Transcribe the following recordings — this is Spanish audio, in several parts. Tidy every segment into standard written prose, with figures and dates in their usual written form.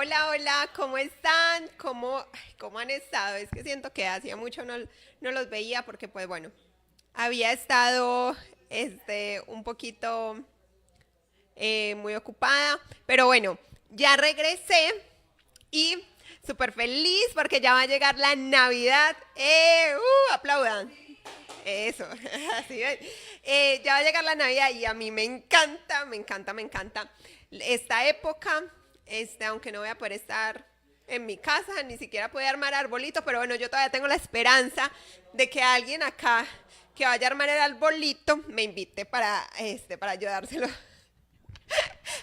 Hola, hola, ¿cómo están? ¿Cómo han estado? Es que siento que hacía mucho no los veía porque, pues bueno, había estado un poquito muy ocupada, pero bueno, ya regresé y súper feliz porque ya va a llegar la Navidad. Aplaudan. Eso, así es. Ya va a llegar la Navidad y a mí me encanta, me encanta, me encanta esta época. Aunque no voy a poder estar en mi casa, ni siquiera puedo armar arbolito, pero bueno, yo todavía tengo la esperanza de que alguien acá que vaya a armar el arbolito me invite para ayudárselo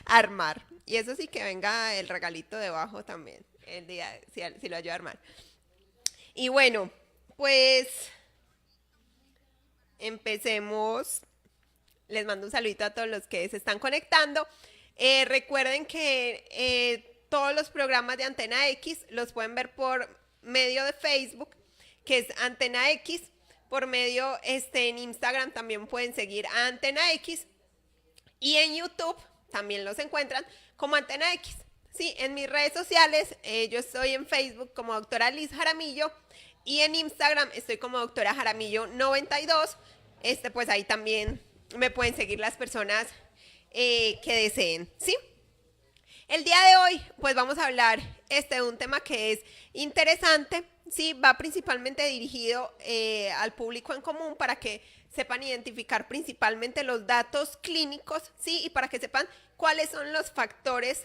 a armar. Y eso sí que venga el regalito debajo también, el día, si lo ayuda a armar. Y bueno, pues empecemos. Les mando un saludito a todos los que se están conectando. Recuerden que todos los programas de Antena X los pueden ver por medio de Facebook, que es Antena X. Por medio en Instagram también pueden seguir a Antena X. Y en YouTube también los encuentran como Antena X. Sí, en mis redes sociales, yo estoy en Facebook como doctora Liz Jaramillo y en Instagram estoy como doctora Jaramillo 92. Pues ahí también me pueden seguir las personas que deseen, ¿sí? El día de hoy, pues vamos a hablar de un tema que es interesante, sí, va principalmente dirigido al público en común para que sepan identificar principalmente los datos clínicos, sí, y para que sepan cuáles son los factores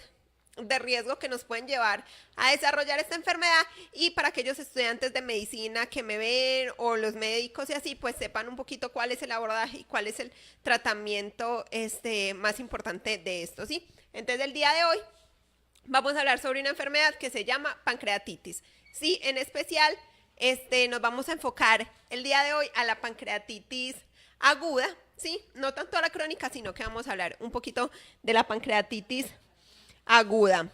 de riesgo que nos pueden llevar a desarrollar esta enfermedad y para aquellos estudiantes de medicina que me ven o los médicos y así, pues sepan un poquito cuál es el abordaje y cuál es el tratamiento más importante de esto, ¿sí? Entonces el día de hoy vamos a hablar sobre una enfermedad que se llama pancreatitis. Sí, en especial nos vamos a enfocar el día de hoy a la pancreatitis aguda, ¿sí? No tanto a la crónica, sino que vamos a hablar un poquito de la pancreatitis aguda.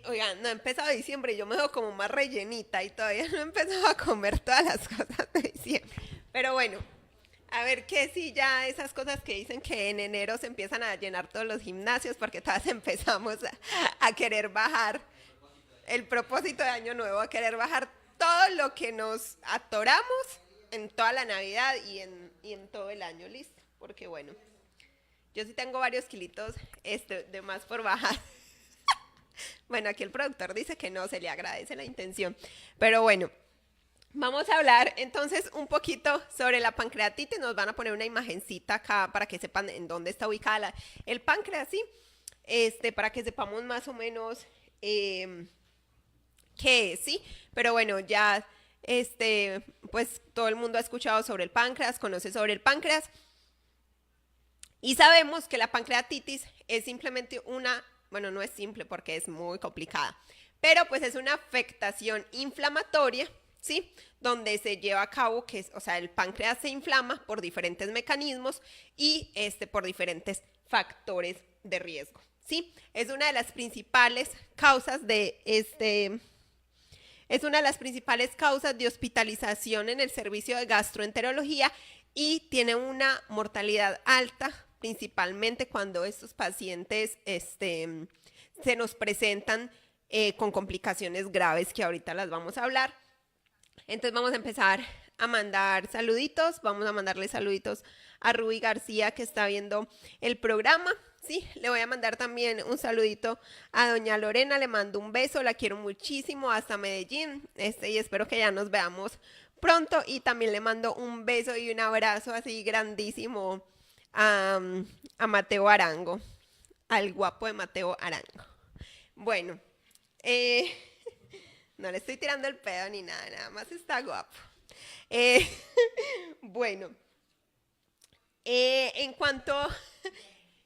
Oigan, no he empezado diciembre y yo me veo como más rellenita y todavía no he empezado a comer todas las cosas de diciembre. Pero bueno, a ver qué si ya esas cosas que dicen que en enero se empiezan a llenar todos los gimnasios porque todas empezamos a querer bajar el propósito de año nuevo, a querer bajar todo lo que nos atoramos en toda la Navidad y en todo el año, listo. Porque bueno, yo sí tengo varios kilitos de más por bajar. Bueno, aquí el productor dice que no, se le agradece la intención. Pero bueno, vamos a hablar entonces un poquito sobre la pancreatitis. Nos van a poner una imagencita acá para que sepan en dónde está ubicada el páncreas, ¿sí? Para que sepamos más o menos qué es, ¿sí? Pero bueno, ya, pues todo el mundo ha escuchado sobre el páncreas, conoce sobre el páncreas. Y sabemos que la pancreatitis es simplemente bueno, no es simple porque es muy complicada, pero pues es una afectación inflamatoria, ¿sí? Donde se lleva a cabo o sea, el páncreas se inflama por diferentes mecanismos y por diferentes factores de riesgo, ¿sí? Es una de las principales causas es una de las principales causas de hospitalización en el servicio de gastroenterología y tiene una mortalidad alta, principalmente cuando estos pacientes se nos presentan con complicaciones graves que ahorita las vamos a hablar. Entonces vamos a empezar a mandar saluditos, vamos a mandarle saluditos a Ruby García que está viendo el programa. Sí, le voy a mandar también un saludito a doña Lorena, le mando un beso, la quiero muchísimo hasta Medellín, y espero que ya nos veamos pronto y también le mando un beso y un abrazo así grandísimo a Mateo Arango, al guapo de Mateo Arango. Bueno, no le estoy tirando el pedo ni nada, nada más está guapo. Eh, bueno, en cuanto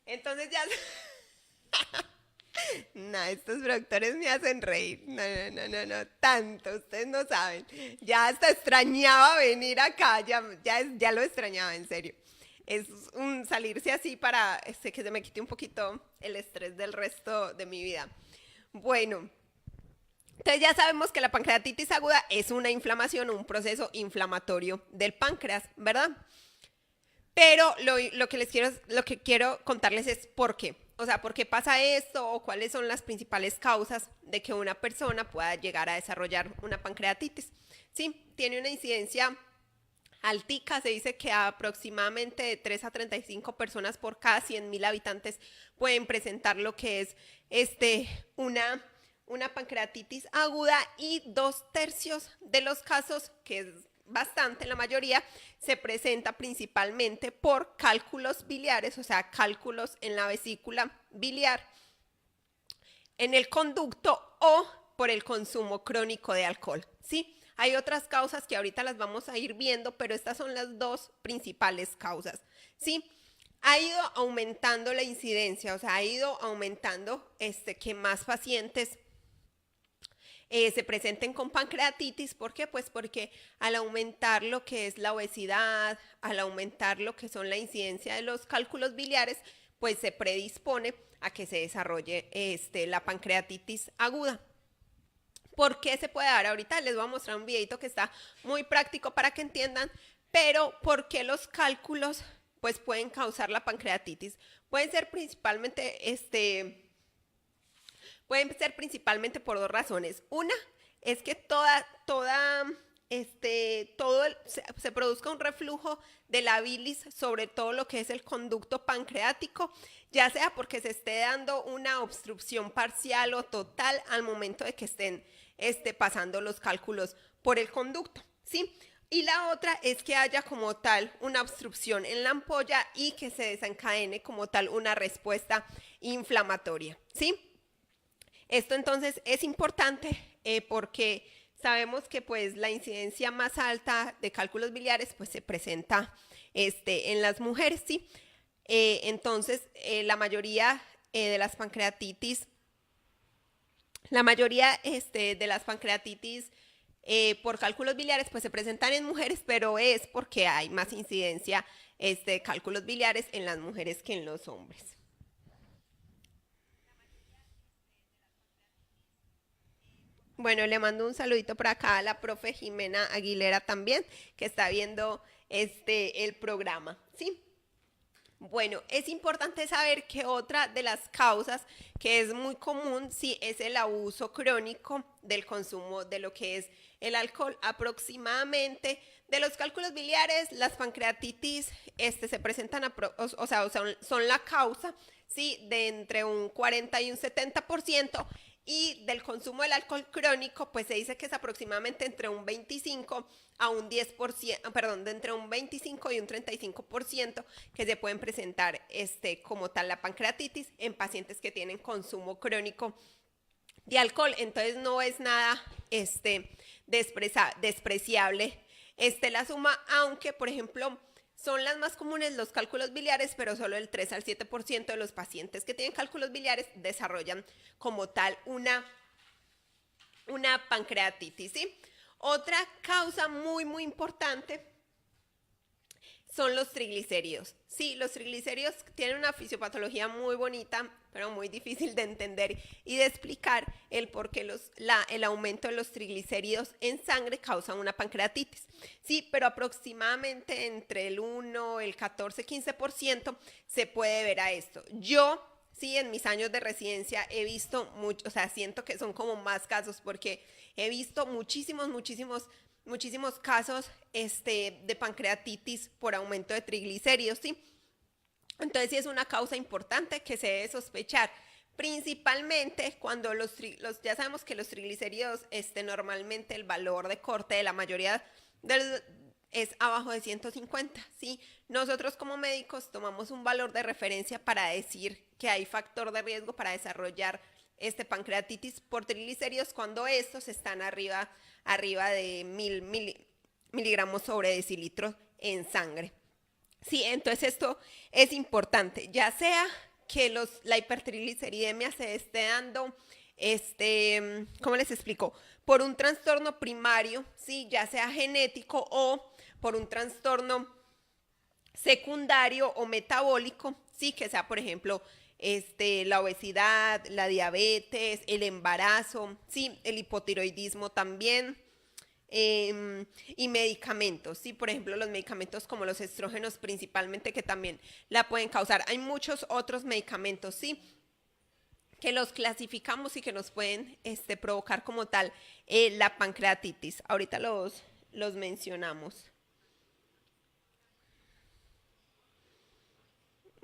entonces ya... No, estos productores me hacen reír. No, no, no, no, no, tanto, ustedes no saben. Ya hasta extrañaba venir acá, ya lo extrañaba, en serio. Es un salirse así para que se me quite un poquito el estrés del resto de mi vida. Bueno, entonces ya sabemos que la pancreatitis aguda es una inflamación, un proceso inflamatorio del páncreas, ¿verdad? Pero lo que quiero contarles es por qué. o sea, por qué pasa esto o cuáles son las principales causas de que una persona pueda llegar a desarrollar una pancreatitis. Sí, tiene una incidencia altica, se dice que aproximadamente de 3 a 35 personas por cada 100.000 habitantes pueden presentar lo que es una pancreatitis aguda, y 2/3 de los casos, que es bastante, la mayoría, se presenta principalmente por cálculos biliares, o sea, cálculos en la vesícula biliar, en el conducto o por el consumo crónico de alcohol, ¿sí? Hay otras causas que ahorita las vamos a ir viendo, pero estas son las dos principales causas, ¿sí? Ha ido aumentando la incidencia, o sea, ha ido aumentando que más pacientes se presenten con pancreatitis. ¿Por qué? Pues porque al aumentar lo que es la obesidad, al aumentar lo que son la incidencia de los cálculos biliares, pues se predispone a que se desarrolle la pancreatitis aguda. ¿Por qué se puede dar? Ahorita les voy a mostrar un videito que está muy práctico para que entiendan, pero ¿por qué los cálculos pues pueden causar la pancreatitis? Pueden ser principalmente por dos razones. Una es que se produzca un reflujo de la bilis sobre todo lo que es el conducto pancreático, ya sea porque se esté dando una obstrucción parcial o total al momento de que estén pasando los cálculos por el conducto, ¿sí? Y la otra es que haya como tal una obstrucción en la ampolla y que se desencadene como tal una respuesta inflamatoria, ¿sí? Esto entonces es importante porque sabemos que pues la incidencia más alta de cálculos biliares pues se presenta en las mujeres, ¿sí? Entonces la mayoría de las pancreatitis, por cálculos biliares pues se presentan en mujeres, pero es porque hay más incidencia de cálculos biliares en las mujeres que en los hombres. Bueno, le mando un saludito por acá a la profe Jimena Aguilera también, que está viendo el programa, ¿sí? Bueno, es importante saber que otra de las causas que es muy común, sí, es el abuso crónico del consumo de lo que es el alcohol. Aproximadamente de los cálculos biliares, las pancreatitis se presentan, o sea, son la causa, sí, de entre un 40 y un 70%. Y del consumo del alcohol crónico, pues se dice que es aproximadamente entre un 25 a un 10%, perdón, de entre un 25 y un 35% que se pueden presentar como tal la pancreatitis en pacientes que tienen consumo crónico de alcohol. Entonces no es nada despreciable la suma, aunque por ejemplo son las más comunes los cálculos biliares, pero solo el 3 al 7% de los pacientes que tienen cálculos biliares desarrollan como tal una pancreatitis, ¿sí? Otra causa muy, muy importante son los triglicéridos. Sí, los triglicéridos tienen una fisiopatología muy bonita, pero muy difícil de entender y de explicar el por qué el aumento de los triglicéridos en sangre causa una pancreatitis. Sí, pero aproximadamente entre el 1, el 14, 15% se puede ver a esto. Yo, sí, en mis años de residencia he visto mucho, o sea, siento que son como más casos porque he visto muchísimos casos de pancreatitis por aumento de triglicéridos, ¿sí? Entonces sí es una causa importante que se debe sospechar, principalmente cuando ya sabemos que los triglicéridos, normalmente el valor de corte de la mayoría es abajo de 150, ¿sí? Nosotros como médicos tomamos un valor de referencia para decir que hay factor de riesgo para desarrollar pancreatitis por triglicéridos cuando estos están arriba de 1000 miligramos sobre decilitros en sangre. Sí, entonces esto es importante, ya sea que la hipertrigliceridemia se esté dando, ¿cómo les explico? Por un trastorno primario, sí, ya sea genético o por un trastorno secundario o metabólico, sí, que sea, por ejemplo, la obesidad, la diabetes, el embarazo, sí, el hipotiroidismo también, y medicamentos, ¿sí? Por ejemplo, los medicamentos como los estrógenos principalmente que también la pueden causar. Hay muchos otros medicamentos, ¿sí? Que los clasificamos y que nos pueden provocar como tal la pancreatitis. Ahorita los mencionamos.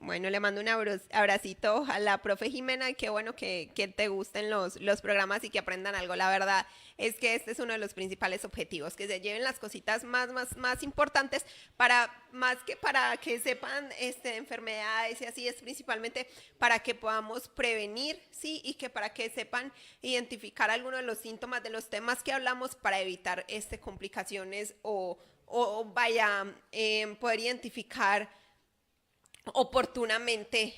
Bueno, le mando un abracito a la profe Jimena. Qué bueno que te gusten los programas y que aprendan algo. La verdad es que este es uno de los principales objetivos, que se lleven las cositas más importantes para, más que para que sepan enfermedades y así, es principalmente para que podamos prevenir, ¿sí? Y que para que sepan identificar algunos de los síntomas de los temas que hablamos para evitar complicaciones o vaya, poder identificar oportunamente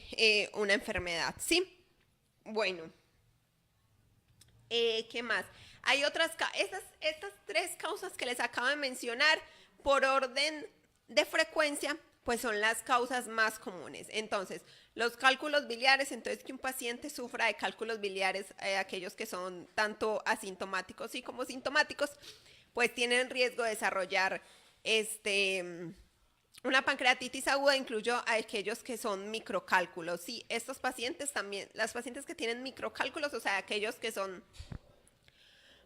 una enfermedad, ¿sí? Bueno, ¿qué más? Hay estas tres causas que les acabo de mencionar por orden de frecuencia, pues son las causas más comunes. Entonces, los cálculos biliares, entonces que un paciente sufra de cálculos biliares, aquellos que son tanto asintomáticos y como sintomáticos, pues tienen riesgo de desarrollar una pancreatitis aguda. Incluyo a aquellos que son microcálculos. Sí, estos pacientes también, las pacientes que tienen microcálculos, o sea, aquellos que son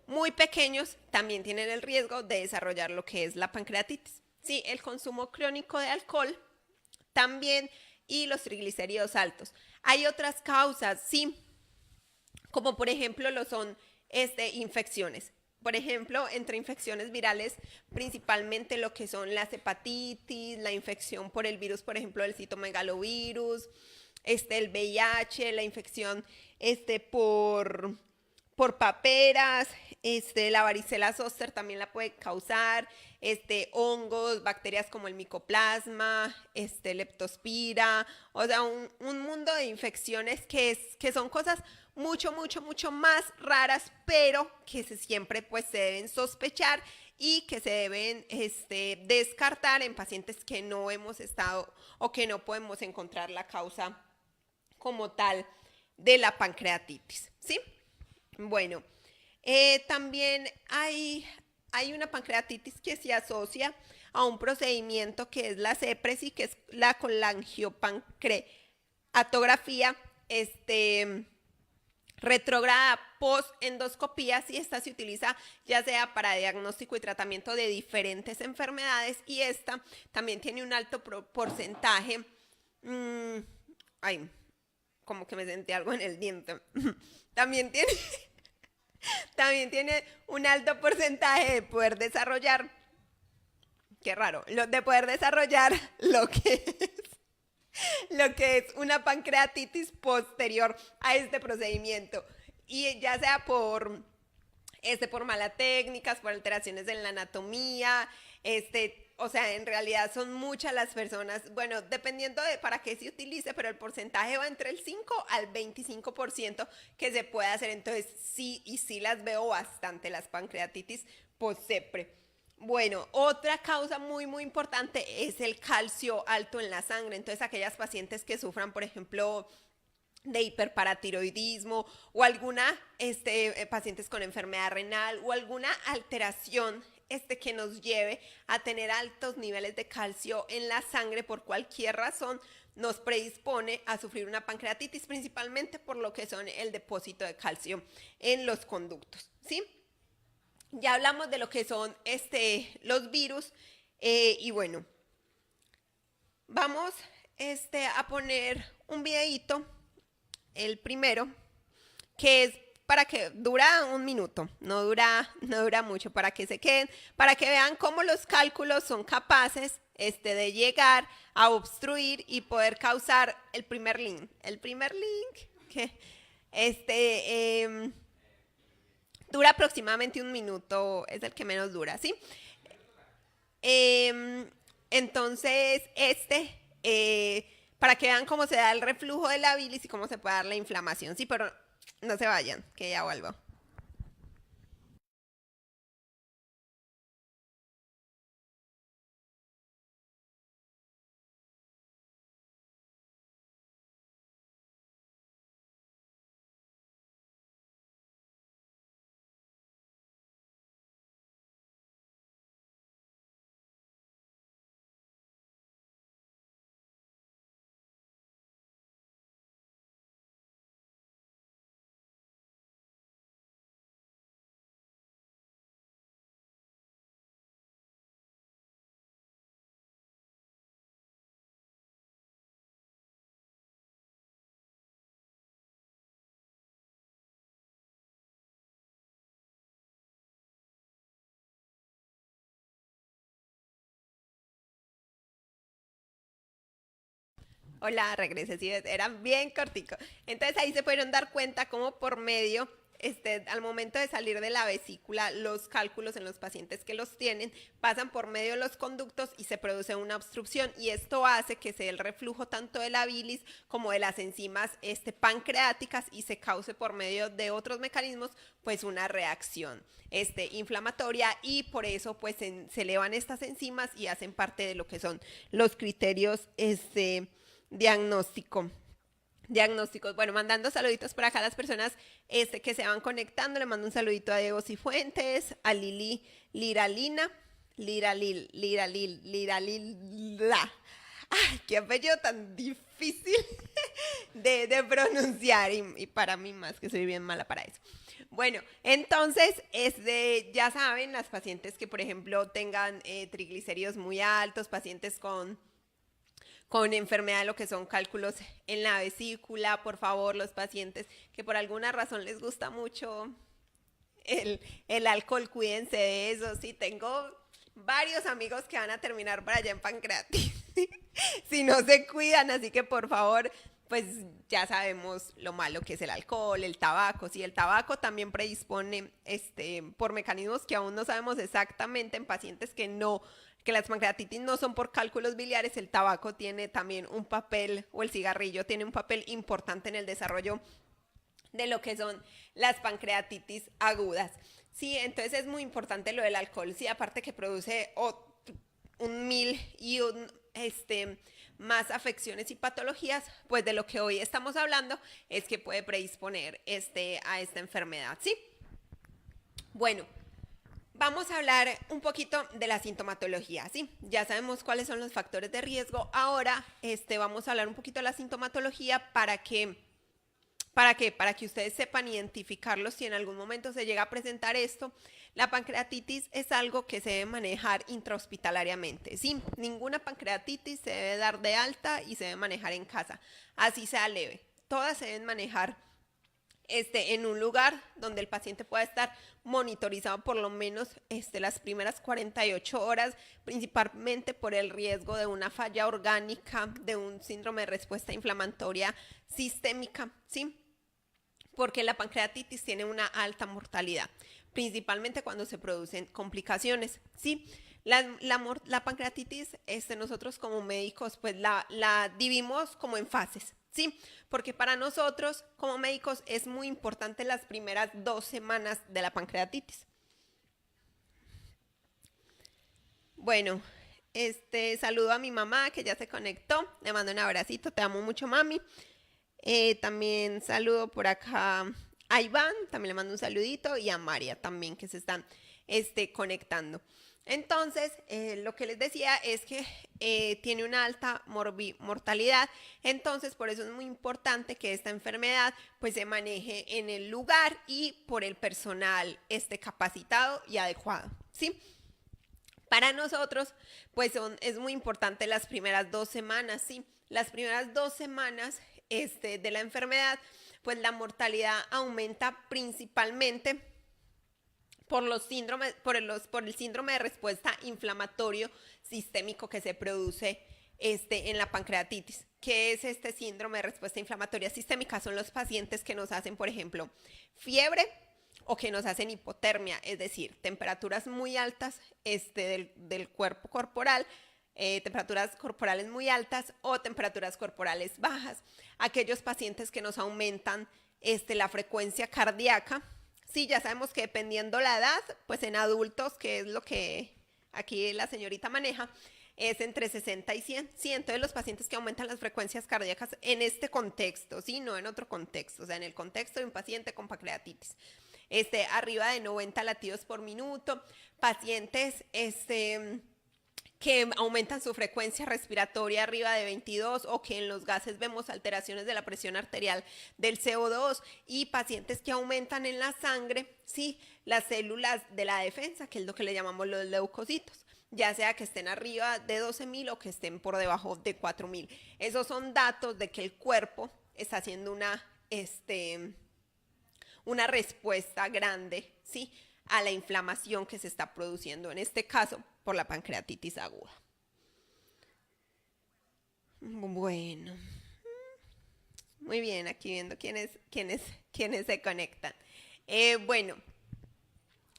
muy pequeños, también tienen el riesgo de desarrollar lo que es la pancreatitis. Sí, el consumo crónico de alcohol también y los triglicéridos altos. Hay otras causas, sí, como por ejemplo lo son infecciones. Por ejemplo, entre infecciones virales, principalmente lo que son las hepatitis, la infección por el virus, por ejemplo, el citomegalovirus, el VIH, la infección por paperas, la varicela zoster también la puede causar, hongos, bacterias como el micoplasma, leptospira, o sea, un mundo de infecciones que son cosas mucho más raras, pero que siempre pues se deben sospechar y que se deben descartar en pacientes que no hemos estado o que no podemos encontrar la causa como tal de la pancreatitis, ¿sí? Bueno, también hay una pancreatitis que se asocia a un procedimiento que es la CEPRES, que es la colangiopancreatografía retrógrada post-endoscopía, si esta se utiliza ya sea para diagnóstico y tratamiento de diferentes enfermedades, y esta también tiene un alto porcentaje. mmm, Ay, como que me sentí algo en el diente. También tiene, también tiene un alto porcentaje de poder desarrollar, qué raro, de poder desarrollar lo que es una pancreatitis posterior a este procedimiento. Y ya sea por malas técnicas, por alteraciones en la anatomía, o sea, en realidad son muchas las personas, bueno, dependiendo de para qué se utilice, pero el porcentaje va entre el 5 al 25% que se puede hacer. Entonces, sí, y sí las veo bastante, las pancreatitis post-CEPRE. Bueno, otra causa muy importante es el calcio alto en la sangre. Entonces, aquellas pacientes que sufran, por ejemplo, de hiperparatiroidismo o alguna pacientes con enfermedad renal o alguna alteración que nos lleve a tener altos niveles de calcio en la sangre por cualquier razón, nos predispone a sufrir una pancreatitis, principalmente por lo que son el depósito de calcio en los conductos, ¿sí? Ya hablamos de lo que son los virus, y bueno, vamos a poner un videito, el primero, que es para que dura un minuto, no dura mucho, para que se queden, para que vean cómo los cálculos son capaces de llegar a obstruir y poder causar el primer link. El primer link que dura aproximadamente un minuto, es el que menos dura, ¿sí? Eh, entonces, para que vean cómo se da el reflujo de la bilis y cómo se puede dar la inflamación, sí, pero no se vayan, que ya vuelvo. Hola, regresé, sí, eran bien corticos. Entonces ahí se pudieron dar cuenta cómo por medio, al momento de salir de la vesícula, los cálculos en los pacientes que los tienen pasan por medio de los conductos y se produce una obstrucción y esto hace que se dé el reflujo tanto de la bilis como de las enzimas pancreáticas y se cause por medio de otros mecanismos pues una reacción inflamatoria y por eso pues se elevan estas enzimas y hacen parte de lo que son los criterios diagnóstico. Diagnósticos. Bueno, mandando saluditos por acá a las personas que se van conectando. Le mando un saludito a Diego Cifuentes, a Lili Liralina, Liralila. Ay, qué apellido tan difícil de pronunciar y para mí más, que soy bien mala para eso. Bueno, entonces, ya saben, las pacientes que, por ejemplo, tengan triglicéridos muy altos, pacientes con enfermedad de lo que son cálculos en la vesícula, por favor, los pacientes que por alguna razón les gusta mucho el alcohol, cuídense de eso. Sí, tengo varios amigos que van a terminar para allá en pancreatitis si no se cuidan, así que por favor, pues ya sabemos lo malo que es el alcohol, el tabaco. Sí, el tabaco también predispone por mecanismos que aún no sabemos exactamente en pacientes que las pancreatitis no son por cálculos biliares. El tabaco tiene también un papel, o el cigarrillo tiene un papel importante en el desarrollo de lo que son las pancreatitis agudas. Sí, entonces es muy importante lo del alcohol. Sí, aparte que produce un mil y más afecciones y patologías, pues de lo que hoy estamos hablando es que puede predisponer a esta enfermedad. Sí. Bueno, vamos a hablar un poquito de la sintomatología, ¿sí? Ya sabemos cuáles son los factores de riesgo. Ahora, vamos a hablar un poquito de la sintomatología ¿Para qué? Para que ustedes sepan identificarlos si en algún momento se llega a presentar esto. La pancreatitis es algo que se debe manejar intrahospitalariamente, ¿sí? Ninguna pancreatitis se debe dar de alta y se debe manejar en casa, así sea leve. Todas se deben manejar en un lugar donde el paciente pueda estar monitorizado por lo menos las primeras 48 horas, principalmente por el riesgo de una falla orgánica, de un síndrome de respuesta inflamatoria sistémica, ¿sí? Porque la pancreatitis tiene una alta mortalidad, principalmente cuando se producen complicaciones, ¿sí? La pancreatitis, nosotros como médicos, pues la dividimos como en fases, ¿sí? Porque para nosotros, como médicos, es muy importante las primeras 2 semanas de la pancreatitis. Bueno, saludo a mi mamá que ya se conectó, le mando un abracito, te amo mucho, mami. También saludo por acá a Iván, también le mando un saludito, y a María también que se están conectando. Entonces, lo que les decía es que tiene una alta mortalidad, entonces por eso es muy importante que esta enfermedad pues se maneje en el lugar y por el personal capacitado y adecuado, ¿sí? Para nosotros, pues es muy importante las primeras 2 semanas, ¿sí? Las primeras 2 semanas de la enfermedad, pues la mortalidad aumenta principalmente por el síndrome de respuesta inflamatorio sistémico que se produce en la pancreatitis. ¿Qué es este síndrome de respuesta inflamatoria sistémica? Son los pacientes que nos hacen, por ejemplo, fiebre o que nos hacen hipotermia, es decir, temperaturas muy altas del cuerpo corporal, temperaturas corporales muy altas o temperaturas corporales bajas. Aquellos pacientes que nos aumentan la frecuencia cardíaca. Sí, ya sabemos que dependiendo la edad, pues en adultos, que es lo que aquí la señorita maneja, es entre 60 y 100. Sí, entonces los pacientes que aumentan las frecuencias cardíacas en este contexto, sí, no en otro contexto, o sea, en el contexto de un paciente con pancreatitis, arriba de 90 latidos por minuto, pacientes, que aumentan su frecuencia respiratoria arriba de 22 o que en los gases vemos alteraciones de la presión arterial del CO2 y pacientes que aumentan en la sangre, sí, las células de la defensa, que es lo que le llamamos los leucocitos, ya sea que estén arriba de 12.000 o que estén por debajo de 4.000. Esos son datos de que el cuerpo está haciendo una respuesta grande, ¿sí?, a la inflamación que se está produciendo, en este caso, por la pancreatitis aguda. Bueno. Muy bien, aquí viendo quiénes se conectan. Bueno,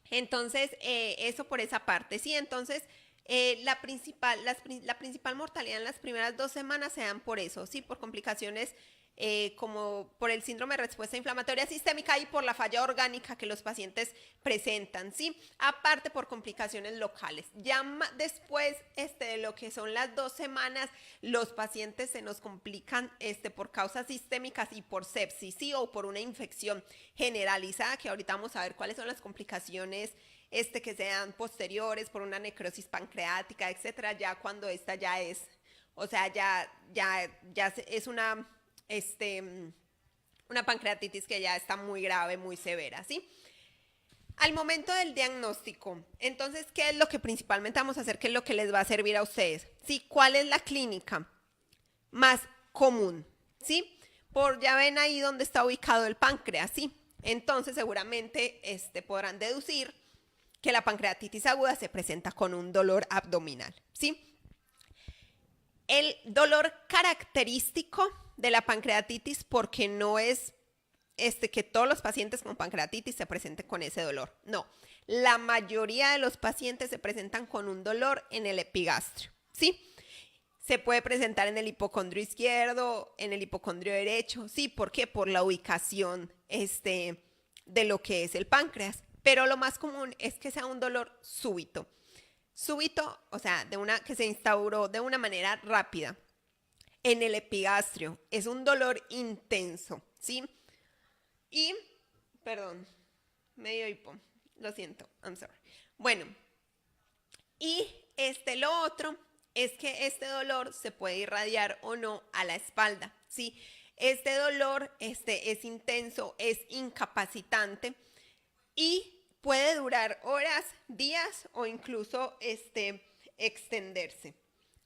entonces, eso por esa parte, ¿sí? Entonces, la principal mortalidad en las primeras 2 semanas se dan por eso, ¿sí? Por complicaciones como por el síndrome de respuesta inflamatoria sistémica y por la falla orgánica que los pacientes presentan, ¿sí? Aparte por complicaciones locales. Ya después de lo que son las 2 semanas, los pacientes se nos complican por causas sistémicas y por sepsis, ¿sí? O por una infección generalizada, que ahorita vamos a ver cuáles son las complicaciones que se dan posteriores por una necrosis pancreática, etcétera, ya cuando esta ya es, o sea, ya es una pancreatitis que ya está muy grave, muy severa, ¿sí? Al momento del diagnóstico, entonces, ¿qué es lo que principalmente vamos a hacer? ¿Qué es lo que les va a servir a ustedes? ¿Sí? ¿Cuál es la clínica más común? ¿Sí? Ya ven ahí donde está ubicado el páncreas, ¿sí? Entonces, seguramente podrán deducir que la pancreatitis aguda se presenta con un dolor abdominal, ¿sí? El dolor característico de la pancreatitis, porque no es que todos los pacientes con pancreatitis se presenten con ese dolor. No, la mayoría de los pacientes se presentan con un dolor en el epigastrio, ¿sí? Se puede presentar en el hipocondrio izquierdo, en el hipocondrio derecho, ¿sí? ¿Por qué? Por la ubicación de lo que es el páncreas. Pero lo más común es que sea un dolor súbito. Súbito, o sea, que se instauró de una manera rápida en el epigastrio. Es un dolor intenso, ¿sí? Y, perdón, medio hipo, lo siento, I'm sorry. Bueno, y lo otro es que este dolor se puede irradiar o no a la espalda, ¿sí? Este dolor es intenso, es incapacitante y puede durar horas, días o incluso extenderse.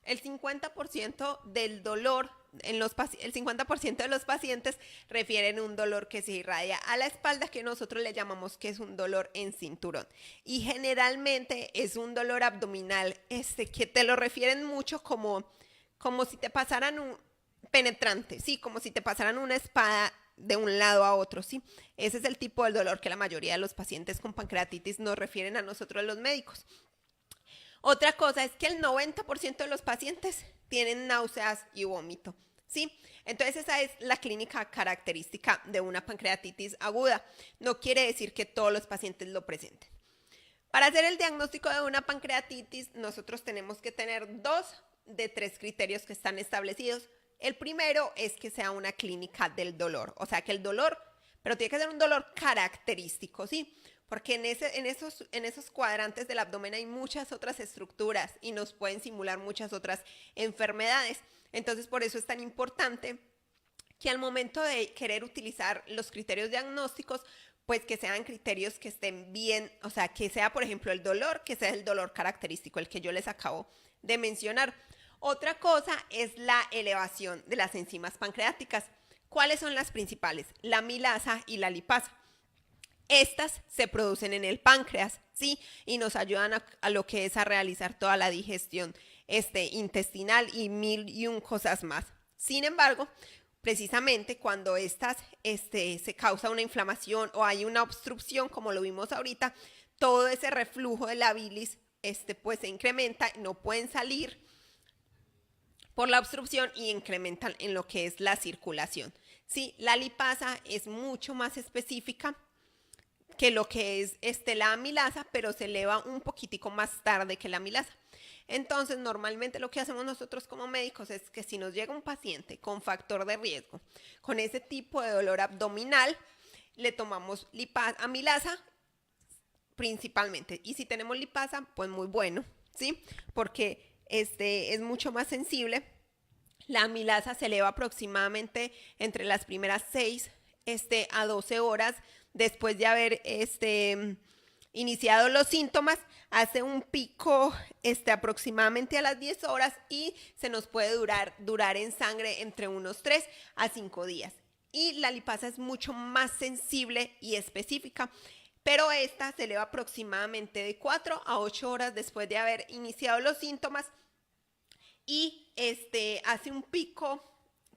El 50% del dolor, el 50% de los pacientes refieren un dolor que se irradia a la espalda, que nosotros le llamamos que es un dolor en cinturón. Y generalmente es un dolor abdominal, que te lo refieren mucho como si te pasaran un penetrante, sí, como si te pasaran una espada de un lado a otro, ¿sí? Ese es el tipo de dolor que la mayoría de los pacientes con pancreatitis nos refieren a nosotros los médicos. Otra cosa es que el 90% de los pacientes tienen náuseas y vómito, ¿sí? Entonces esa es la clínica característica de una pancreatitis aguda. No quiere decir que todos los pacientes lo presenten. Para hacer el diagnóstico de una pancreatitis, nosotros tenemos que tener 2 de 3 criterios que están establecidos. El primero es que sea una clínica del dolor, o sea que el dolor, pero tiene que ser un dolor característico, ¿sí? Porque en esos cuadrantes del abdomen hay muchas otras estructuras y nos pueden simular muchas otras enfermedades. Entonces, por eso es tan importante que al momento de querer utilizar los criterios diagnósticos, pues que sean criterios que estén bien, o sea, que sea, por ejemplo, el dolor, que sea el dolor característico, el que yo les acabo de mencionar. Otra cosa es la elevación de las enzimas pancreáticas. ¿Cuáles son las principales? La amilasa y la lipasa. Estas se producen en el páncreas, ¿sí? Y nos ayudan a lo que es a realizar toda la digestión intestinal y 1001 cosas más. Sin embargo, precisamente cuando se causa una inflamación o hay una obstrucción, como lo vimos ahorita, todo ese reflujo de la bilis pues se incrementa, no pueden salir por la obstrucción y incrementan en lo que es la circulación. Sí, la lipasa es mucho más específica que lo que es la amilasa, pero se eleva un poquitico más tarde que la amilasa. Entonces, normalmente lo que hacemos nosotros como médicos es que si nos llega un paciente con factor de riesgo, con ese tipo de dolor abdominal, le tomamos amilasa principalmente. Y si tenemos lipasa, pues muy bueno, ¿sí? Porque es mucho más sensible. La amilasa se eleva aproximadamente entre las primeras 6 a 12 horas después de haber iniciado los síntomas, hace un pico aproximadamente a las 10 horas y se nos puede durar en sangre entre unos 3 a 5 días. Y la lipasa es mucho más sensible y específica, pero esta se eleva aproximadamente de 4 a 8 horas después de haber iniciado los síntomas y hace un pico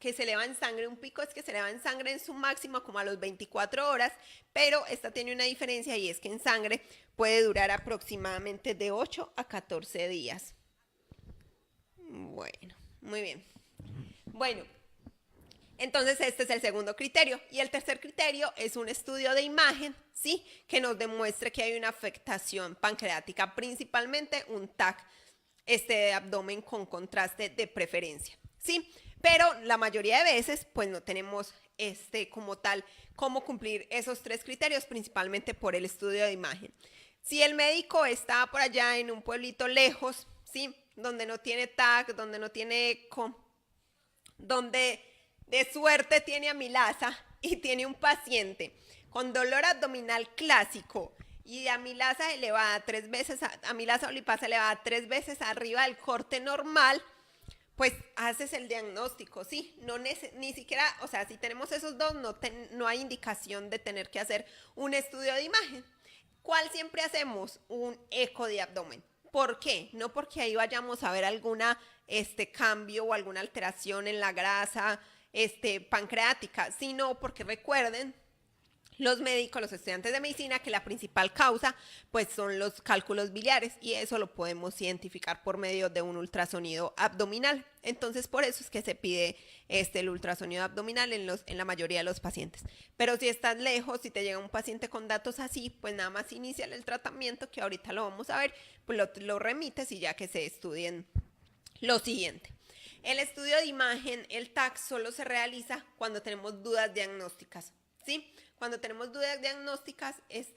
que se eleva en sangre, un pico es que se eleva en sangre en su máximo como a los 24 horas, pero esta tiene una diferencia y es que en sangre puede durar aproximadamente de 8 a 14 días. Bueno, muy bien. Bueno, entonces este es el segundo criterio. Y el tercer criterio es un estudio de imagen, ¿sí? Que nos demuestre que hay una afectación pancreática, principalmente un TAC de abdomen con contraste de preferencia, ¿sí? Pero la mayoría de veces, pues no tenemos como tal cómo cumplir esos tres criterios, principalmente por el estudio de imagen. Si el médico está por allá en un pueblito lejos, ¿sí? Donde no tiene TAC, donde no tiene eco, donde de suerte tiene amilasa y tiene un paciente con dolor abdominal clásico y amilasa elevada amilasa o lipasa elevada 3 veces arriba del corte normal, pues haces el diagnóstico, ¿sí? No ni siquiera, o sea, si tenemos esos dos, no hay indicación de tener que hacer un estudio de imagen. ¿Cuál siempre hacemos? Un eco de abdomen. ¿Por qué? No porque ahí vayamos a ver alguna cambio o alguna alteración en la grasa pancreática, sino porque recuerden los médicos, los estudiantes de medicina, que la principal causa pues son los cálculos biliares y eso lo podemos identificar por medio de un ultrasonido abdominal. Entonces por eso es que se pide el ultrasonido abdominal en la mayoría de los pacientes. Pero si estás lejos, si te llega un paciente con datos así, pues nada más inicia el tratamiento, que ahorita lo vamos a ver, pues lo remites y ya que se estudien lo siguiente. El estudio de imagen, el TAC, solo se realiza cuando tenemos dudas diagnósticas, ¿sí? Cuando tenemos dudas diagnósticas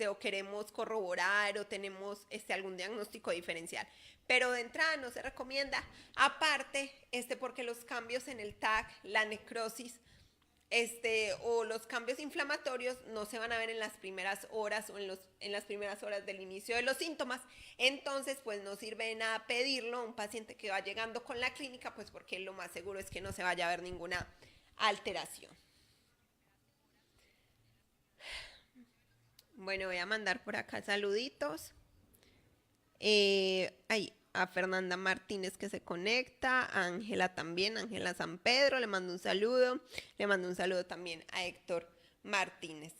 o queremos corroborar o tenemos algún diagnóstico diferencial. Pero de entrada no se recomienda, aparte porque los cambios en el TAC, la necrosis o los cambios inflamatorios no se van a ver en las primeras horas o en las primeras horas del inicio de los síntomas. Entonces, pues no sirve de nada pedirlo a un paciente que va llegando con la clínica, pues porque lo más seguro es que no se vaya a ver ninguna alteración. Bueno, voy a mandar por acá saluditos. A Fernanda Martínez que se conecta, a Ángela también, Ángela San Pedro, le mando un saludo. Le mando un saludo también a Héctor Martínez.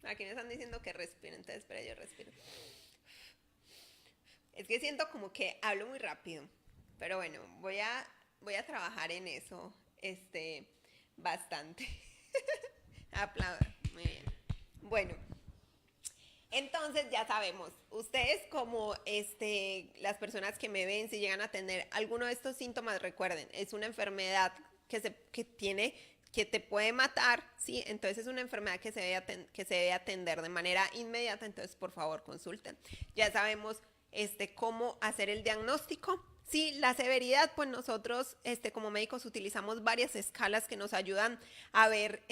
Aquí me están diciendo que respiren, entonces espera, yo respiro. Es que siento como que hablo muy rápido, pero bueno, voy a trabajar en eso, bastante. Aplaudan, muy bien. Bueno, entonces ya sabemos, ustedes como las personas que me ven, si llegan a tener alguno de estos síntomas, recuerden, es una enfermedad que te puede matar, ¿sí? Entonces es una enfermedad que se debe atender de manera inmediata, entonces por favor consulten. Ya sabemos cómo hacer el diagnóstico. Sí, la severidad, pues nosotros como médicos utilizamos varias escalas que nos ayudan a ver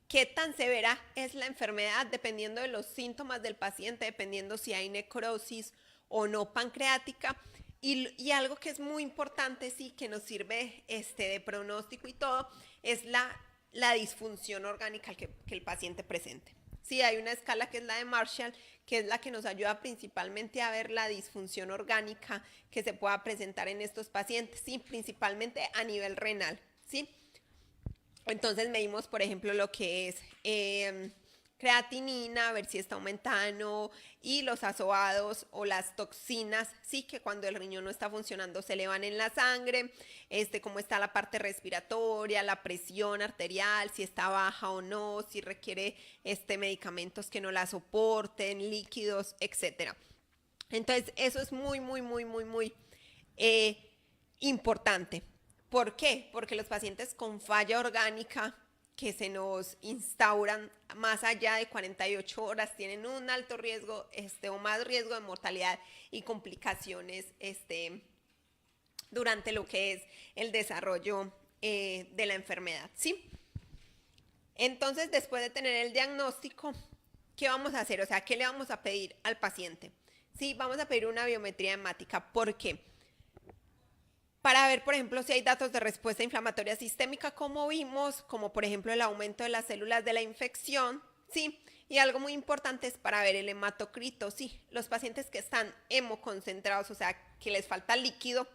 qué tan severa es la enfermedad dependiendo de los síntomas del paciente, dependiendo si hay necrosis o no pancreática. Y algo que es muy importante, sí, que nos sirve de pronóstico y todo, es la disfunción orgánica que el paciente presente. Sí, hay una escala que es la de Marshall, que es la que nos ayuda principalmente a ver la disfunción orgánica que se pueda presentar en estos pacientes, sí, principalmente a nivel renal, ¿sí? Entonces medimos, por ejemplo, lo que es creatinina, a ver si está aumentando, y los azoados o las toxinas, sí, que cuando el riñón no está funcionando se elevan en la sangre, cómo está la parte respiratoria, la presión arterial, si está baja o no, si requiere medicamentos que no la soporten, líquidos, etcétera. Entonces, eso es muy, muy, muy, muy, muy importante. ¿Por qué? Porque los pacientes con falla orgánica que se nos instauran más allá de 48 horas tienen un alto riesgo o más riesgo de mortalidad y complicaciones durante lo que es el desarrollo de la enfermedad, ¿sí? Entonces, después de tener el diagnóstico, ¿qué vamos a hacer? O sea, ¿qué le vamos a pedir al paciente? Sí, vamos a pedir una biometría hemática. ¿Por qué? Para ver, por ejemplo, si hay datos de respuesta inflamatoria sistémica, como vimos, como por ejemplo el aumento de las células de la infección, ¿sí? Y algo muy importante es para ver el hematocrito, ¿sí? Los pacientes que están hemoconcentrados, o sea, que les falta líquido,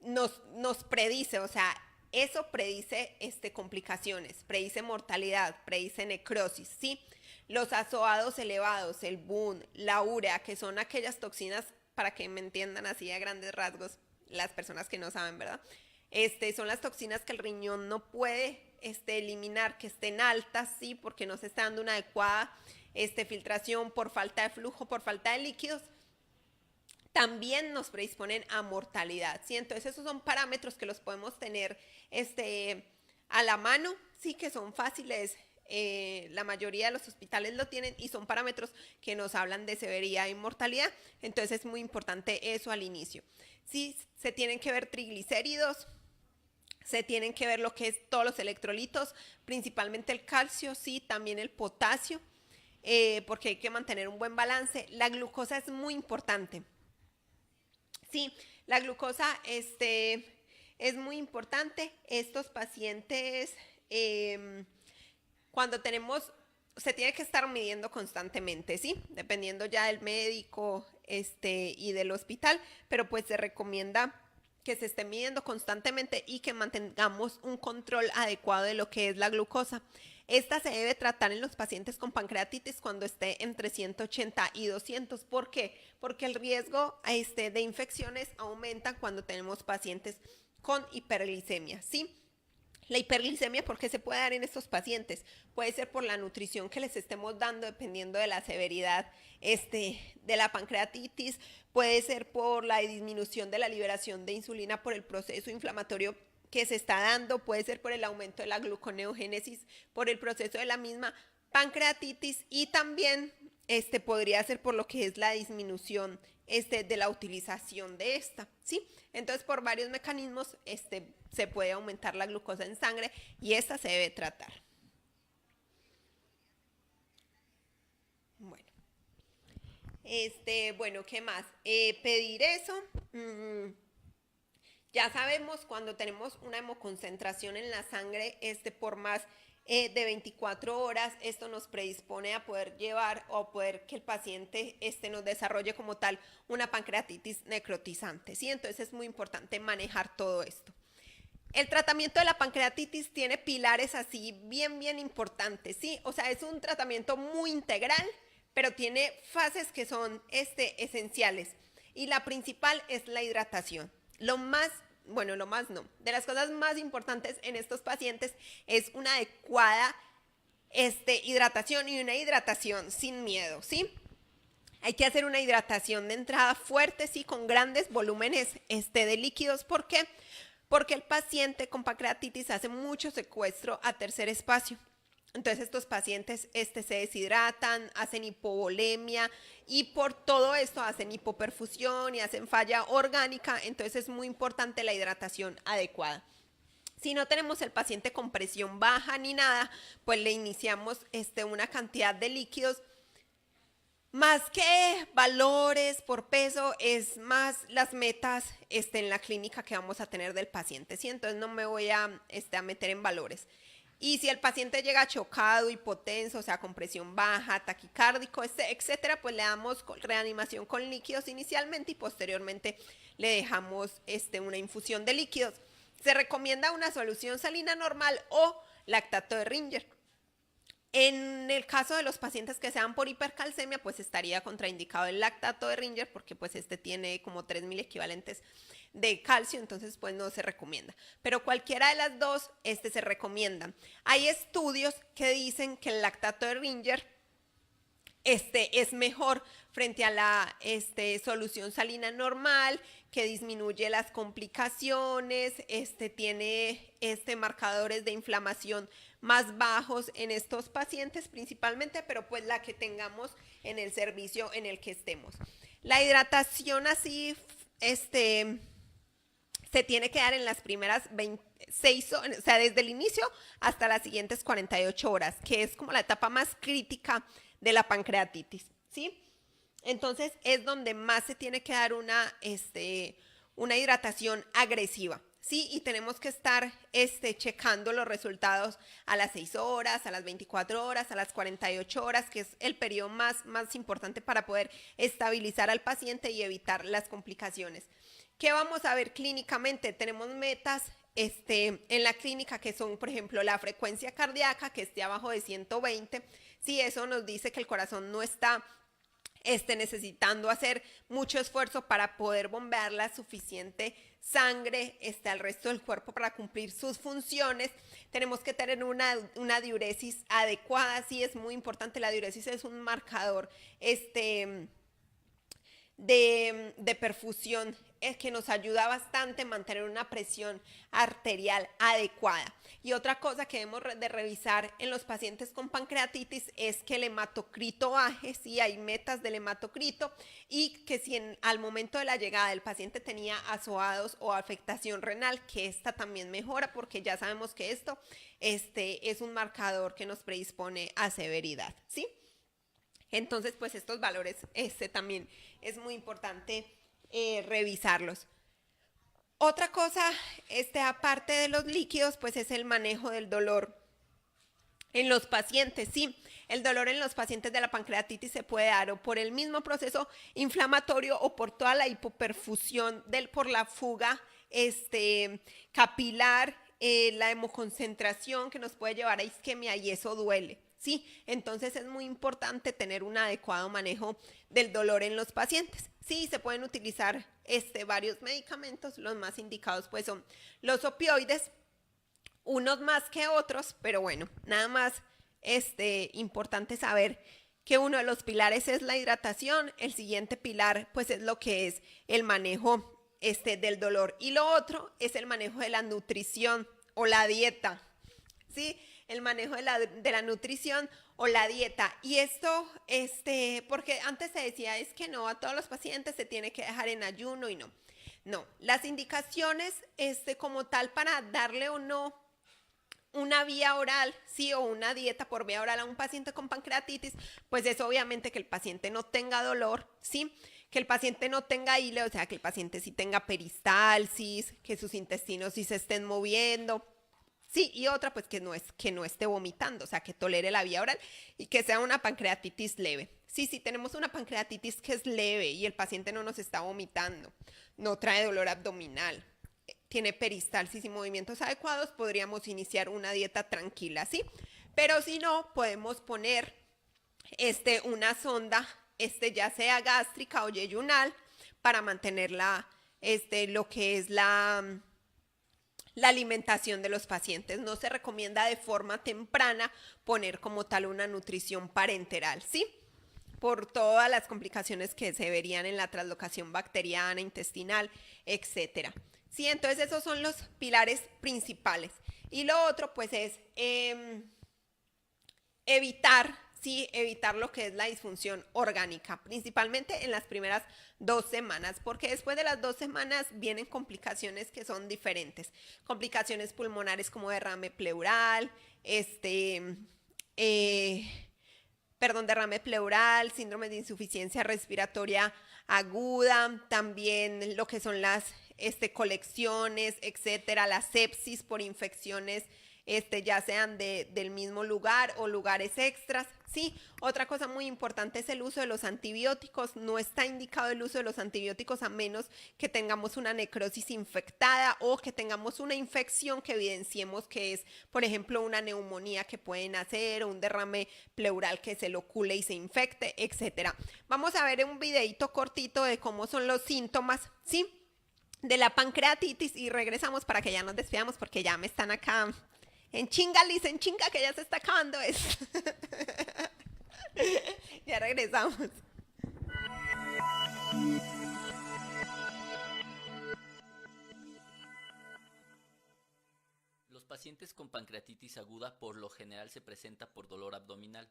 nos predice, o sea, eso predice complicaciones, predice mortalidad, predice necrosis, ¿sí? Los azoados elevados, el BUN, la urea, que son aquellas toxinas, para que me entiendan así a grandes rasgos, las personas que no saben, ¿verdad? Son las toxinas que el riñón no puede eliminar, que estén altas, ¿sí? Porque no se está dando una adecuada filtración por falta de flujo, por falta de líquidos, también nos predisponen a mortalidad, ¿sí? Entonces esos son parámetros que los podemos tener a la mano, sí, que son fáciles, la mayoría de los hospitales lo tienen y son parámetros que nos hablan de severidad y mortalidad, entonces es muy importante eso al inicio. Sí, se tienen que ver triglicéridos, se tienen que ver lo que es todos los electrolitos, principalmente el calcio, sí, también el potasio, porque hay que mantener un buen balance. La glucosa es muy importante. Sí, la glucosa es muy importante. Estos pacientes, cuando tenemos, se tiene que estar midiendo constantemente, ¿sí? Dependiendo ya del médico y del hospital, pero pues se recomienda que se esté midiendo constantemente y que mantengamos un control adecuado de lo que es la glucosa. Esta se debe tratar en los pacientes con pancreatitis cuando esté entre 180 y 200. ¿Por qué? Porque el riesgo de infecciones aumenta cuando tenemos pacientes con hiperglicemia, ¿sí? La hiperglicemia, ¿por qué se puede dar en estos pacientes? Puede ser por la nutrición que les estemos dando, dependiendo de la severidad de la pancreatitis, puede ser por la disminución de la liberación de insulina por el proceso inflamatorio que se está dando, puede ser por el aumento de la gluconeogénesis, por el proceso de la misma pancreatitis y también podría ser por lo que es la disminución de la utilización de esta, ¿sí? Entonces, por varios mecanismos se puede aumentar la glucosa en sangre y esta se debe tratar. Bueno, bueno, ¿qué más? Pedir eso. Ya sabemos cuando tenemos una hemoconcentración en la sangre por más de 24 horas, esto nos predispone a poder llevar o poder que el paciente nos desarrolle como tal una pancreatitis necrotizante, ¿sí? Entonces es muy importante manejar todo esto. El tratamiento de la pancreatitis tiene pilares así bien importantes, ¿sí? O sea, es un tratamiento muy integral, pero tiene fases que son esenciales. Y la principal es la hidratación. Lo más no, de las cosas más importantes en estos pacientes es una adecuada hidratación y una hidratación sin miedo, ¿sí? Hay que hacer una hidratación de entrada fuerte, sí, con grandes volúmenes de líquidos. ¿Por qué? Porque el paciente con pancreatitis hace mucho secuestro a tercer espacio. Entonces estos pacientes se deshidratan, hacen hipovolemia y por todo esto hacen hipoperfusión y hacen falla orgánica. Entonces es muy importante la hidratación adecuada. Si no tenemos el paciente con presión baja ni nada, pues le iniciamos una cantidad de líquidos. Más que valores por peso, es más las metas en la clínica que vamos a tener del paciente, ¿sí? Entonces no me voy a meter en valores. Y si el paciente llega chocado, hipotenso, o sea, con presión baja, taquicárdico, etcétera, pues le damos reanimación con líquidos inicialmente y posteriormente le dejamos una infusión de líquidos. Se recomienda una solución salina normal o lactato de Ringer. En el caso de los pacientes que sean por hipercalcemia, pues estaría contraindicado el lactato de Ringer porque pues tiene como 3000 equivalentes de calcio, entonces pues no se recomienda. Pero cualquiera de las dos se recomienda. Hay estudios que dicen que el lactato de Ringer es mejor frente a la solución salina normal, que disminuye las complicaciones, tiene marcadores de inflamación más bajos en estos pacientes principalmente, pero pues la que tengamos en el servicio en el que estemos. La hidratación así, se tiene que dar en las primeras 26 horas, o sea, desde el inicio hasta las siguientes 48 horas, que es como la etapa más crítica de la pancreatitis, ¿sí? Entonces es donde más se tiene que dar una hidratación agresiva, ¿sí? Y tenemos que estar checando los resultados a las 6 horas, a las 24 horas, a las 48 horas, que es el periodo más importante para poder estabilizar al paciente y evitar las complicaciones. ¿Qué vamos a ver clínicamente? Tenemos metas en la clínica que son, por ejemplo, la frecuencia cardíaca que esté abajo de 120. Si eso nos dice que el corazón no está necesitando hacer mucho esfuerzo para poder bombear la suficiente sangre al resto del cuerpo para cumplir sus funciones. Tenemos que tener una diuresis adecuada. Sí, es muy importante. La diuresis es un marcador de perfusión que nos ayuda bastante a mantener una presión arterial adecuada. Y otra cosa que debemos de revisar en los pacientes con pancreatitis es que el hematocrito baje, si hay metas del hematocrito, y que si al momento de la llegada del paciente tenía azoados o afectación renal, que esta también mejora, porque ya sabemos que esto es un marcador que nos predispone a severidad, ¿sí? Entonces, pues estos valores también es muy importante revisarlos. Otra cosa, aparte de los líquidos, pues es el manejo del dolor en los pacientes. Sí, el dolor en los pacientes de la pancreatitis se puede dar o por el mismo proceso inflamatorio o por toda la hipoperfusión por la fuga capilar, la hemoconcentración que nos puede llevar a isquemia, y eso duele. Sí, entonces es muy importante tener un adecuado manejo del dolor en los pacientes. Sí, se pueden utilizar varios medicamentos. Los más indicados pues son los opioides, unos más que otros, pero bueno, nada más importante saber que uno de los pilares es la hidratación. El siguiente pilar pues es lo que es el manejo del dolor, y lo otro es el manejo de la nutrición o la dieta. ¿Sí? El manejo de la nutrición o la dieta. Y esto, porque antes se decía, es que no, a todos los pacientes se tiene que dejar en ayuno, y no. No, las indicaciones, como tal, para darle o no una vía oral, sí, o una dieta por vía oral a un paciente con pancreatitis, pues es obviamente que el paciente no tenga dolor, sí, que el paciente no tenga ile, o sea, que el paciente sí tenga peristalsis, que sus intestinos sí se estén moviendo. Sí, y otra pues que no esté vomitando, o sea, que tolere la vía oral y que sea una pancreatitis leve. Sí, sí, tenemos una pancreatitis que es leve y el paciente no nos está vomitando, no trae dolor abdominal, tiene peristalsis y movimientos adecuados, podríamos iniciar una dieta tranquila, ¿sí? Pero si no, podemos poner una sonda, ya sea gástrica o yeyunal, para mantener lo que es la alimentación de los pacientes. No se recomienda de forma temprana poner como tal una nutrición parenteral, ¿sí? Por todas las complicaciones que se verían en la translocación bacteriana, intestinal, etcétera. Sí, entonces esos son los pilares principales. Y lo otro pues es evitar, sí, evitar lo que es la disfunción orgánica, principalmente en las primeras 2 semanas, porque después de las 2 semanas vienen complicaciones que son diferentes, complicaciones pulmonares como derrame pleural, derrame pleural, síndrome de insuficiencia respiratoria aguda, también lo que son las colecciones, etcétera, la sepsis por infecciones ya sean del mismo lugar o lugares extras. Sí, otra cosa muy importante es el uso de los antibióticos. No está indicado el uso de los antibióticos a menos que tengamos una necrosis infectada o que tengamos una infección que evidenciemos que es, por ejemplo, una neumonía que pueden hacer, o un derrame pleural que se locule y se infecte, etcétera. Vamos a ver un videito cortito de cómo son los síntomas, ¿sí?, de la pancreatitis, y regresamos para que ya nos despidamos porque ya me están acá en chinga, Liz, en chinga, que ya se está acabando esto. Ya regresamos. Los pacientes con pancreatitis aguda por lo general se presenta por dolor abdominal.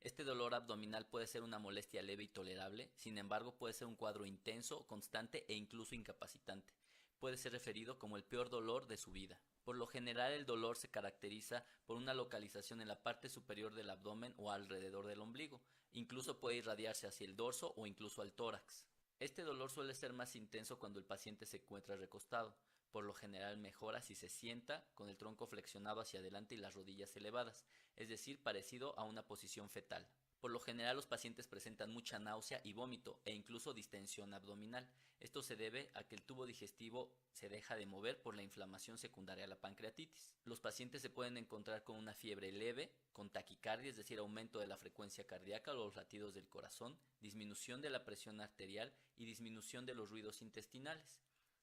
Este dolor abdominal puede ser una molestia leve y tolerable, sin embargo puede ser un cuadro intenso, constante e incluso incapacitante. Puede ser referido como el peor dolor de su vida. Por lo general el dolor se caracteriza por una localización en la parte superior del abdomen o alrededor del ombligo. Incluso puede irradiarse hacia el dorso o incluso al tórax. Este dolor suele ser más intenso cuando el paciente se encuentra recostado. Por lo general mejora si se sienta con el tronco flexionado hacia adelante y las rodillas elevadas, es decir, parecido a una posición fetal. Por lo general los pacientes presentan mucha náusea y vómito e incluso distensión abdominal. Esto se debe a que el tubo digestivo se deja de mover por la inflamación secundaria a la pancreatitis. Los pacientes se pueden encontrar con una fiebre leve, con taquicardia, es decir, aumento de la frecuencia cardíaca o los latidos del corazón, disminución de la presión arterial y disminución de los ruidos intestinales.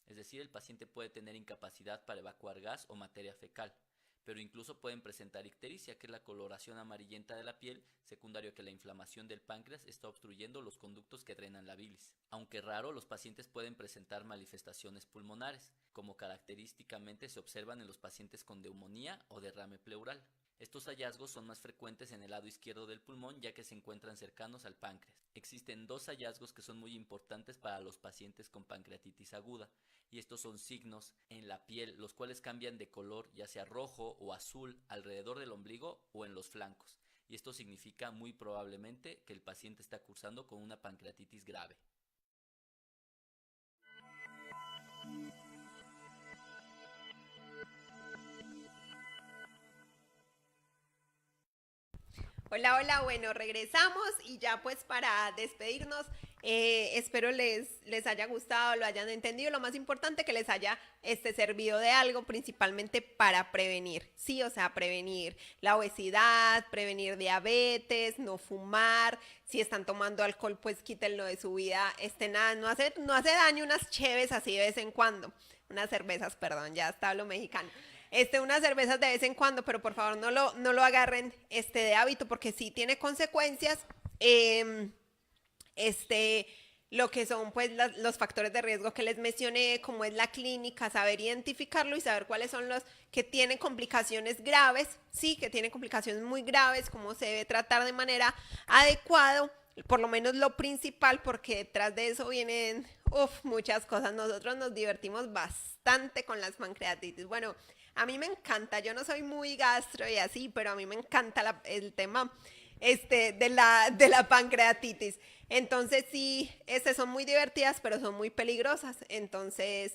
Es decir, el paciente puede tener incapacidad para evacuar gas o materia fecal, pero incluso pueden presentar ictericia, que es la coloración amarillenta de la piel, secundario a que la inflamación del páncreas está obstruyendo los conductos que drenan la bilis. Aunque raro, los pacientes pueden presentar manifestaciones pulmonares, como característicamente se observan en los pacientes con neumonía o derrame pleural. Estos hallazgos son más frecuentes en el lado izquierdo del pulmón, ya que se encuentran cercanos al páncreas. Existen dos hallazgos que son muy importantes para los pacientes con pancreatitis aguda, y estos son signos en la piel, los cuales cambian de color, ya sea rojo o azul, alrededor del ombligo o en los flancos, y esto significa muy probablemente que el paciente está cursando con una pancreatitis grave. Hola, hola, bueno, regresamos y ya pues para despedirnos, espero les haya gustado, lo hayan entendido, lo más importante que les haya servido de algo, principalmente para prevenir, sí, o sea, prevenir la obesidad, prevenir diabetes, no fumar, si están tomando alcohol, pues quítenlo de su vida, nada, no hace daño unas cheves así de vez en cuando, unas cervezas, perdón, ya hasta hablo mexicano. Unas cervezas de vez en cuando, pero por favor no lo agarren de hábito porque sí tiene consecuencias. Lo que son pues los factores de riesgo que les mencioné, como es la clínica, saber identificarlo y saber cuáles son los que tienen complicaciones graves, sí, que tienen complicaciones muy graves, cómo se debe tratar de manera adecuada, por lo menos lo principal, porque detrás de eso vienen muchas cosas. Nosotros nos divertimos bastante con las pancreatitis. Bueno, a mí me encanta, yo no soy muy gastro y así, pero a mí me encanta el tema de la pancreatitis. Entonces sí, son muy divertidas, pero son muy peligrosas. Entonces,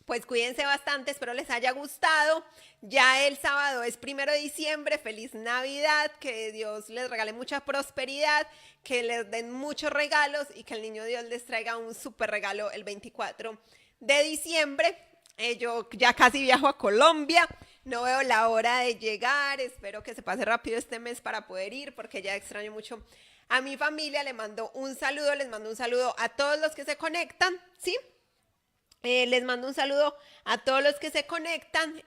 pues cuídense bastante, espero les haya gustado. Ya el sábado es 1 de diciembre, feliz Navidad, que Dios les regale mucha prosperidad, que les den muchos regalos y que el niño Dios les traiga un súper regalo el 24 de diciembre. Yo ya casi viajo a Colombia, no veo la hora de llegar, espero que se pase rápido este mes para poder ir porque ya extraño mucho a mi familia. Les mando un saludo a todos los que se conectan, ¿sí? Les mando un saludo a todos los que se conectan.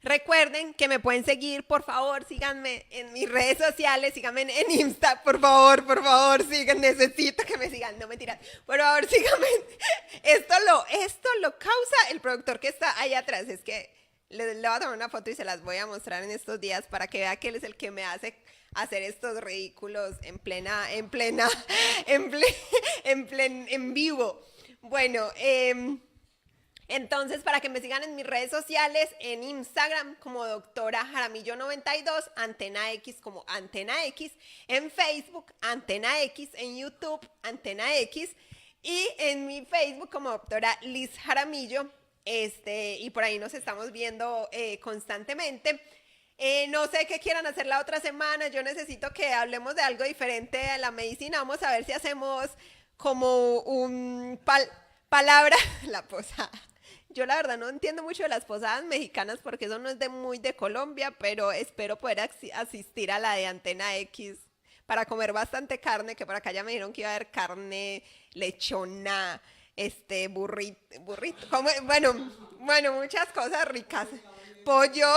Recuerden que me pueden seguir, por favor, síganme en mis redes sociales, síganme en Insta, por favor, sigan, necesito que me sigan, no mentiras, por favor, síganme. Esto lo causa el productor que está ahí atrás, es que le voy a tomar una foto y se las voy a mostrar en estos días para que vea que él es el que me hace hacer estos ridículos en vivo. Bueno, entonces, para que me sigan en mis redes sociales, en Instagram como Doctora Jaramillo 92, Antena X como Antena X, en Facebook Antena X, en YouTube Antena X y en mi Facebook como Doctora Liz Jaramillo, y por ahí nos estamos viendo constantemente. No sé qué quieran hacer la otra semana, yo necesito que hablemos de algo diferente a la medicina. Vamos a ver si hacemos como palabra, la posada. Yo la verdad no entiendo mucho de las posadas mexicanas porque eso no es muy de Colombia, pero espero poder asistir a la de Antena X para comer bastante carne, que por acá ya me dijeron que iba a haber carne, lechona, burrito, bueno, muchas cosas ricas. Pollo,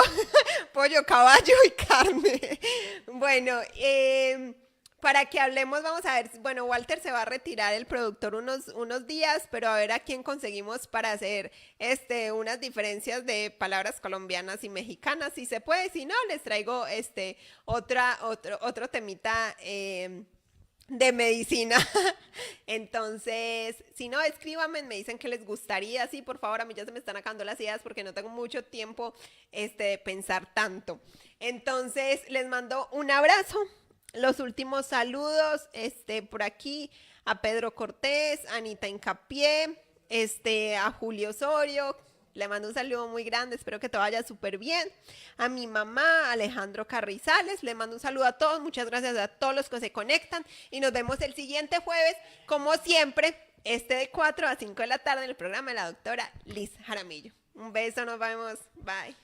caballo y carne. Bueno, para que hablemos, vamos a ver, bueno, Walter se va a retirar, el productor, unos días, pero a ver a quién conseguimos para hacer unas diferencias de palabras colombianas y mexicanas, si se puede. Si no, les traigo otro temita de medicina. Entonces, si no, escríbanme, me dicen que les gustaría, sí, por favor, a mí ya se me están acabando las ideas porque no tengo mucho tiempo de pensar tanto. Entonces, les mando un abrazo. Los últimos saludos, por aquí, a Pedro Cortés, a Anita Incapié, a Julio Osorio, Le mando un saludo muy grande, espero que todo vaya súper bien. A mi mamá, Alejandro Carrizales, le mando un saludo a todos, muchas gracias a todos los que se conectan y nos vemos el siguiente jueves, como siempre, de 4 a 5 de la tarde en el programa de la doctora Liz Jaramillo. Un beso, nos vemos, bye.